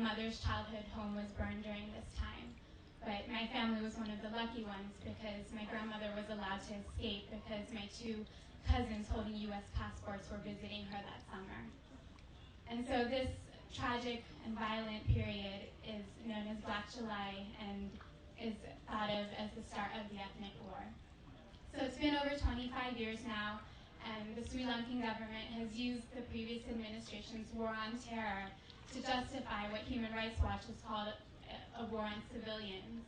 mother's childhood home was burned during this time. But my family was one of the lucky ones because my grandmother was allowed to escape because my two cousins holding U.S. passports were visiting her that summer. And so this tragic and violent period is known as Black July and is thought of as the start of the ethnic war. So it's been over 25 years now, and the Sri Lankan government has used the previous administration's war on terror to justify what Human Rights Watch has called a war on civilians.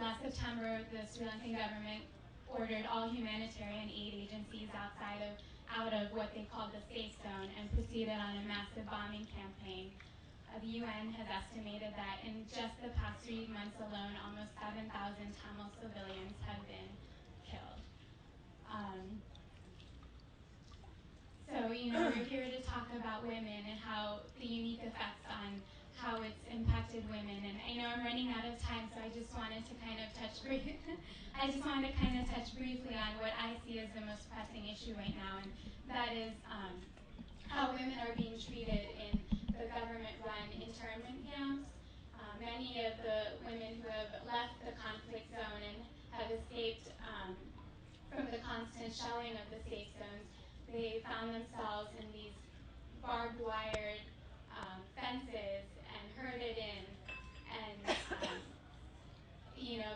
Last September, the Sri Lankan government ordered all humanitarian aid agencies out of what they called the safe zone and proceeded on a massive bombing campaign. The UN has estimated that in just the past 3 months alone, almost 7,000 Tamil civilians have been killed. So, we're here to talk about women and how the unique effects on how it's impacted women. And I know I'm running out of time, so I just wanted to kind of touch briefly on what I see as the most pressing issue right now, and that is how women are being treated in the government-run internment camps. Many of the women who have left the conflict zone and have escaped from the constant shelling of the safe zones, they found themselves in these barbed wired fences and herded in, and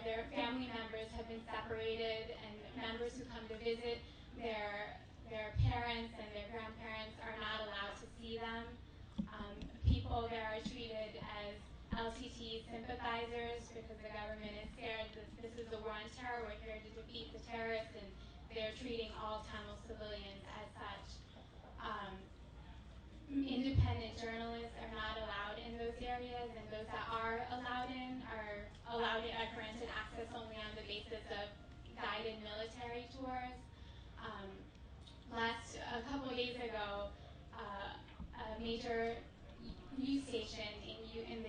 their family members have been separated, and members who come to visit their parents and their grandparents are not allowed to see them. People there are treated as LTT sympathizers because the government is scared that this is a war on terror, we're here to defeat the terrorists, and they're treating all Tamil civilians as such. Independent journalists are not allowed in those areas, and those that are allowed in are granted access only on the basis of guided military tours. A couple of days ago, a major news station in the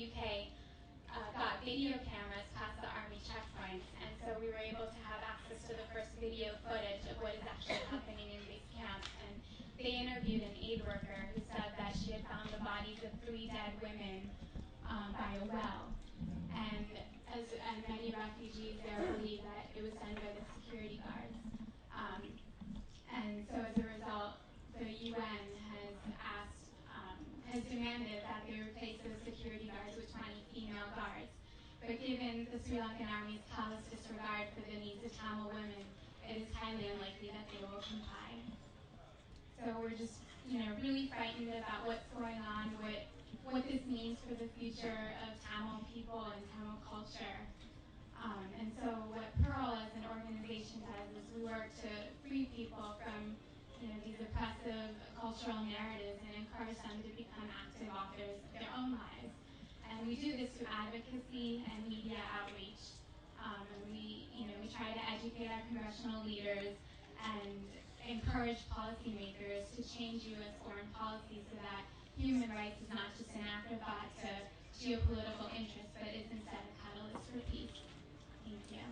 UK got video cameras past the Army checkpoints, and so we were able to have access to the first video footage of what is actually happening in these camps. And they interviewed an aid worker who said that she had found the bodies of 3 dead women by a well. And many refugees there believe that it was done by the security guards. And so as a result, the UN has demanded that they replace those security guards with 20 female guards. But given the Sri Lankan Army's callous disregard for the needs of Tamil women, it is highly unlikely that they will comply. So we're just, really frightened about what's going on, what this means for the future of Tamil people and Tamil culture. And so what Pearl as an organization does is we work to free people from these oppressive cultural narratives and encourage them to become active authors of their own lives. And we do this through advocacy and media outreach. And we try to educate our congressional leaders and encourage policymakers to change U.S. foreign policy so that human rights is not just an afterthought to geopolitical interests, but is instead a catalyst for peace. Thank you.